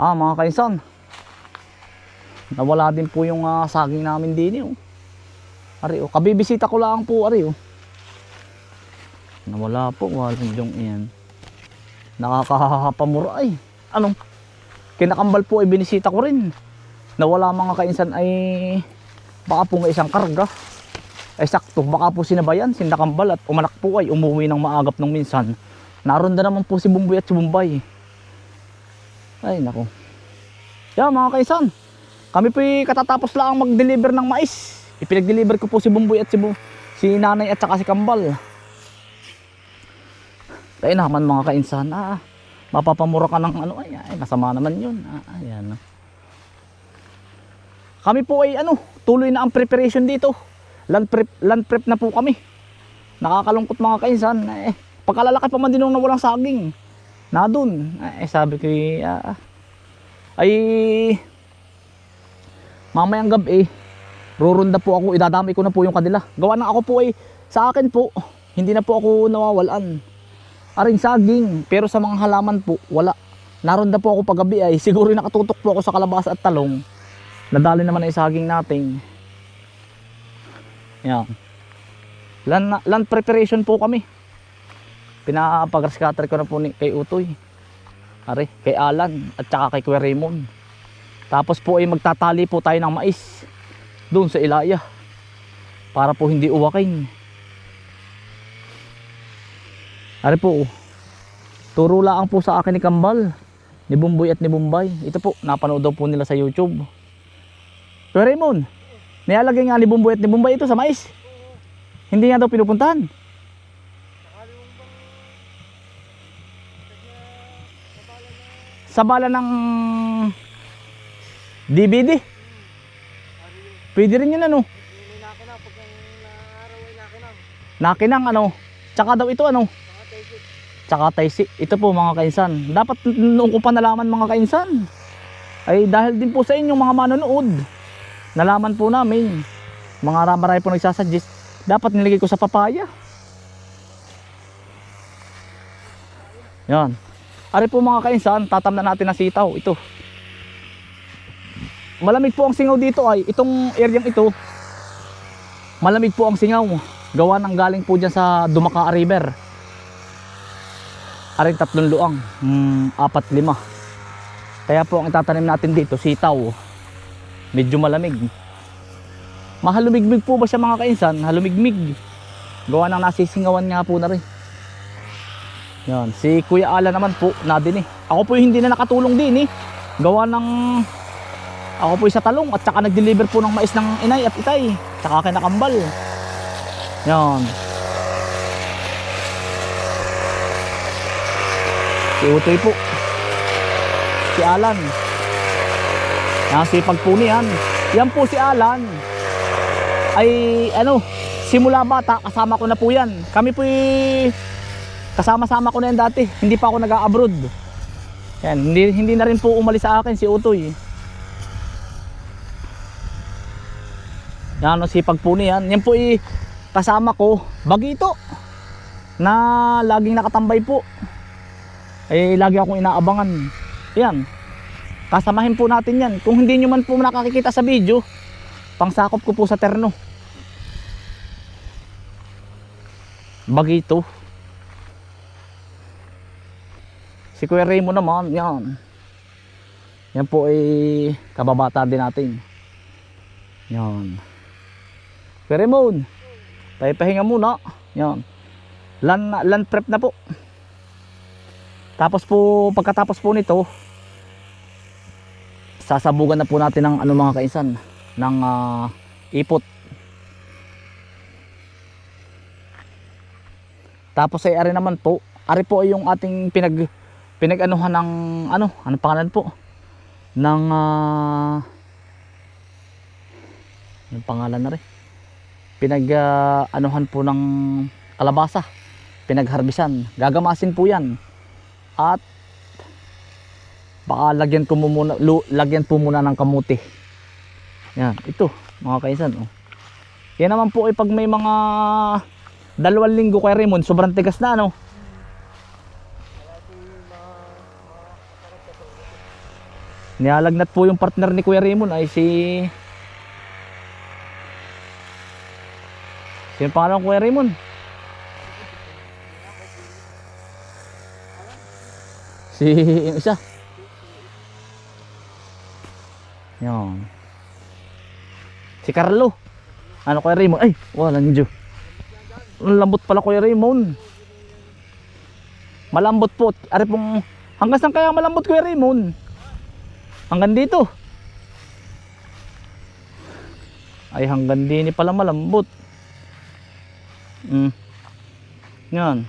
Mga kainsan, nawala din po yung saging namin din oh. Ari oh, kabibisita ko lang po ari oh. Nawala po, walang yung iyan. Nakakapamura ay. Anong? Kinakambal po ay binisita ko rin. Nawala mga kainsan ay baka po nga isang karga. Ay sakto, baka po sinabayan, sinakambal at umanak po ay umuwi ng maagap nung minsan. Naroon na naman po si Bumboy at si Bombay. Ay nako. Yan mga kaisan, kami po katatapos lang mag-deliver ng mais. Ipinag-deliver ko po si Bumboy at si nanay at saka si Kambal. Kaya naman mga kainsan, mapapamura ka ng ano, ay masama naman yun. Ayan. Kami po ay tuloy na ang preparation dito. Land prep na po kami. Nakakalungkot mga kainsan. Pagkalalaki pa man din nung nawalang saging. Na dun. Sabi ko ay mamayang gabi rurunda po ako, idadami ko na po yung kanila. Gawa na ako po ay sa akin po hindi na po ako nawawalan aring saging, pero sa mga halaman po wala. Narunda po ako paggabi ay siguro nakatutok po ako sa kalabasa at talong. Nadali naman ay saging natin. Yan. Land preparation po kami. Pinapag-scatter ko na po kay Utoy, kay Alan at saka kay Kuya Raymond. Tapos po ay magtatali po tayo ng mais doon sa Ilaya para po hindi uwakin. Po, turo lang po sa akin ni Kambal, ni Bumboy at ni Bombay. Ito po, napanood daw po nila sa YouTube. Kuya Raymond, nilalagay nga ni Bumboy at ni Bombay ito sa mais. Hindi nga daw pinupuntahan. Sa bala ng DVD. Pwede rin yun nakinang tsaka daw ito tsaka taisi. Ito po mga kainsan, dapat noong ko pa nalaman mga kainsan, ay dahil din po sa inyong mga manonood, nalaman po namin, mga marami po nagsasuggest, dapat nilagay ko sa papaya. Yan. Ari po mga kainsan, tatamnan natin ang sitaw. Ito. Malamig po ang singaw dito ay, itong areang ito, malamig po ang singaw. Gawa ng galing po dyan sa Dumaka River. Aring 3 luang, 4-5. Kaya po ang itatanim natin dito, sitaw. Medyo malamig. Mahalumigmig po ba siya mga kainsan? Halumigmig. Gawa ng nasisingawan nga po na rin. Yan, si Kuya Ala naman po na din Ako po hindi na nakatulong din Gawa ng ako po sa talong at saka nag-deliver po ng mais ng inay at itay. Saka kinakambal. Yan. Si Utoy po. Si Alan. Yan, sipag po niyan. Yan po si Alan. Ay simula bata kasama ko na po yan. Kami po kasama-sama ko na yan dati. Hindi pa ako nag-a-abroad. Yan, hindi na rin po umalis sa akin si Utoy. Yan, sipag po niyan. Yan po kasama ko, Bagito, na laging nakatambay po. Lagi akong inaabangan. Yan. Kasamahin po natin yan. Kung hindi nyo man po nakakikita sa video, pangsakop ko po sa terno. Bagito. Si Kuya Raymond naman, yan. Yan po kababata din natin. Yan. Kuya Raymond, tayo pahinga muna. Yan. Land prep na po. Tapos po, pagkatapos po nito, sasabugan na po natin ng mga kainsan, ng ipot. Tapos ari naman po, ari po ay yung ating pinag-anuhan ng anong pangalan po? Ng anong pangalan na rin? Pinag-anuhan po ng kalabasa. Pinagharbisan. Gagamasin po 'yan. At baka lagyan po muna ng kamuti. Yan, ito mga kainsan. Yan naman po pag may mga 2 linggo kay Raymond, sobrang tigas na Nialagnat po yung partner ni Kuya Raymond ay si... Sino pangalan Kuya Raymond? Si yung isa. Yan. Si Carlo. Ano Kuya Raymond? Ay, wala nyo. Lambot pala Kuya Raymond. Malambot po. Ari pong... Hanggang saan kaya malambot Kuya Raymond? Hanggang dito. Ay hanggang din pala malambot. Yan.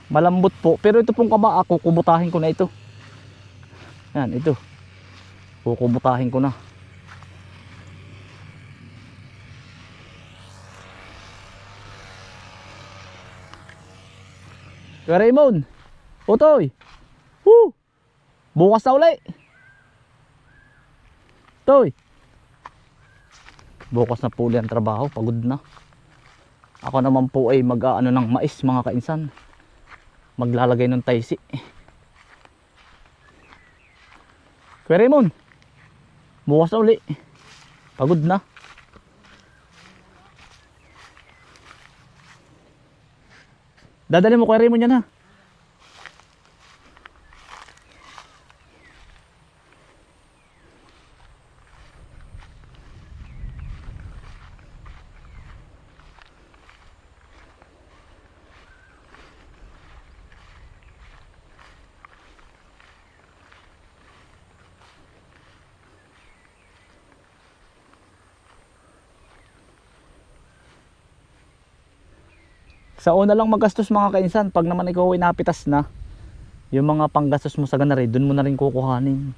Malambot po. Pero ito pong kaba ako, kubutahin ko na ito. Yan, ito. Kukubutahin ko na. Kuya Raymond. Utoy. Woo! Bukas na uli. Toy. Bukas na po ulit ang trabaho. Pagod na. Ako naman po ay mag-aano ng mais mga kainsan. Maglalagay ng taysi. Kuya Raymond. Bukas na uli. Pagod na. Dadali mo Kuya Raymond yan ha. Sa una lang magastos mga kainsan, pag naman ikaw ay napitas na, yung mga panggastos mo sa ganari, dun mo na rin kukuhanin.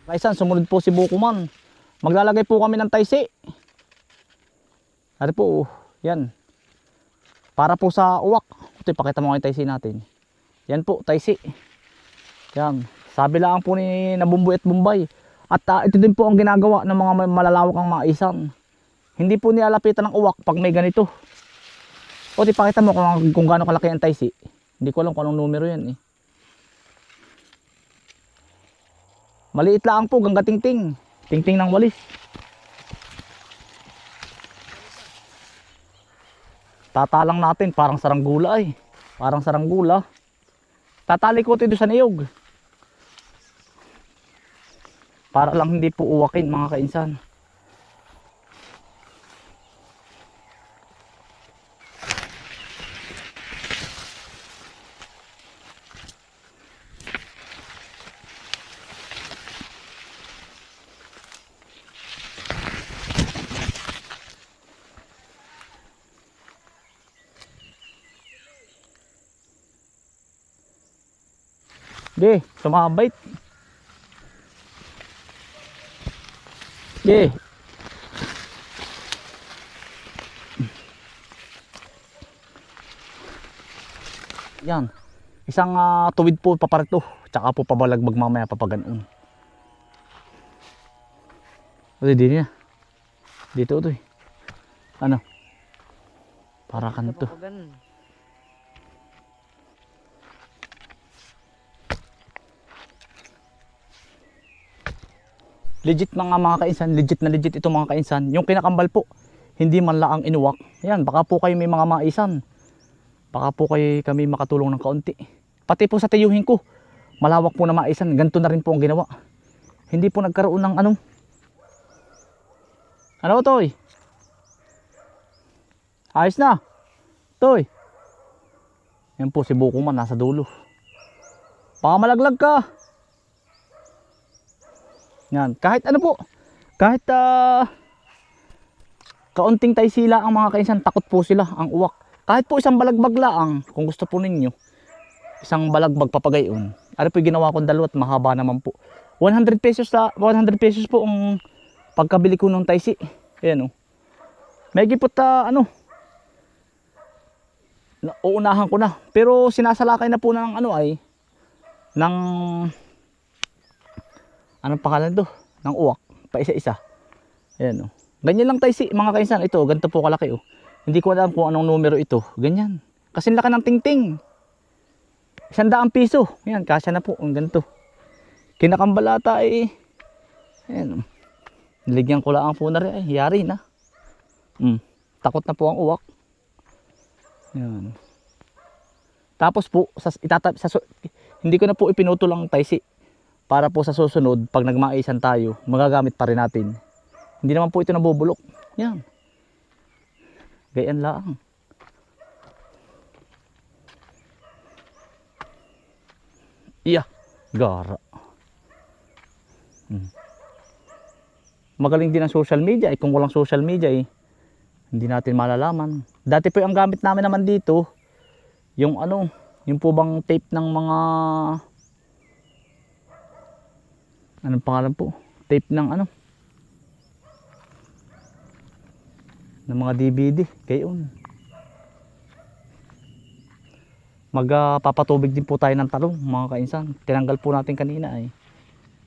Kainsan, sumunod po si Bukuman. Maglalagay po kami ng taysi. Ari po, yan. Para po sa uwak. Ito, pakita mo nga yung taysi natin. Yan po, taysi. Yan. Sabi lang po ni Nabumboy at Bombay. At ito din po ang ginagawa ng mga malalawak ang maisan. Hindi po nilalapitan ng uwak pag may ganito. O di pakita mo kung gaano kalaki ang taysi. Hindi ko alam kung anong numero yan eh. Maliit lang po, gangga tingting. Tingting ng walis. Tatalang natin, parang saranggula eh. Parang saranggula. Tatali ko ito sa niyog. Para lang hindi po uwakin mga kainsan. Ge, sumabait. Ge. Yan. Isang tuwid po paparito, tsaka po pabalagbag mamaya papaganoon. Uy, di niya. Dito to eh. Ano? Para kanto. Legit mga kainsan, legit na legit ito mga kainsan. Yung kinakambal po, hindi man laang inuwak. Yan, baka po kayo may mga maisan. Baka po kayo kami makatulong ng kaunti. Pati po sa tiyuhin ko, malawak po na maisan. Ganito na rin po ang ginawa. Hindi po nagkaroon ng ano. Ano Toy? Ayos na. Toy. Yan po si Bukuman nasa dulo. Baka malaglag ka. Yan, kahit ano po, kahit kaunting taysila ang mga kainsan, takot po sila ang uwak. Kahit po isang balagbag laang, kung gusto po ninyo, isang balagbag papagayon. Ano po ginawa kong dalawa at mahaba naman po. 100 pesos po ang pagkabili ko ng taysi. Ayan oh. May gipot uunahan ko na. Pero sinasalakay na po ng ng anong pangalan to? Ng uwak. Pa isa-isa. Ayan oh. Ganyan lang taysi mga kainsan. Ito, ganito po kalaki oh. Hindi ko alam kung anong numero ito. Ganyan. Kasi laki ng tingting. 100 piso. Yan, kasya na po. Ang ganito. Kinakambalata eh. Ayan. Niligyan ko lang po na rin. Ay, yari na. Takot na po ang uwak. Yan. Tapos po, hindi ko na po ipinutol ang taysi. Para po sa susunod, pag nagmaisan tayo, magagamit pa rin natin. Hindi naman po ito nabubulok. Yan. Gayaan lang. Iya. Gara. Magaling din ang social media. Kung walang social media hindi natin malalaman. Dati po ang gamit namin naman dito, yung yung po bang tape ng mga, anong pangalan po? Tape ng ng mga DVD. Gayon. Magpapatubig din po tayo ng talong, mga kainsan. Tinanggal po natin kanina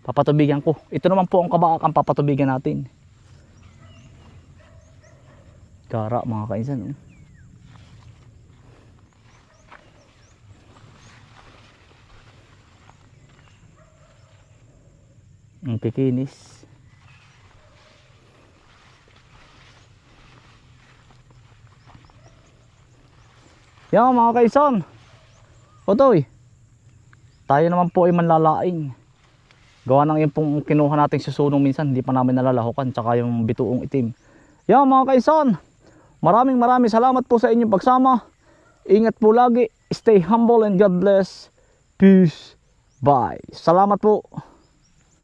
papatubigan ko. Ito naman po ang kabaak ang papatubigan natin. Gara, mga kainsan. Ang kikinis. Yan mga kainsan. Otoy. Tayo naman po ay manlalaing. Gawa ng yung pong kinuha natin susunong minsan, hindi pa namin nalalahukan, tsaka yung bituong itim. Yan mga kainsan. Maraming salamat po sa inyong pagsama. Ingat po lagi. Stay humble and God bless. Peace. Bye. Salamat po.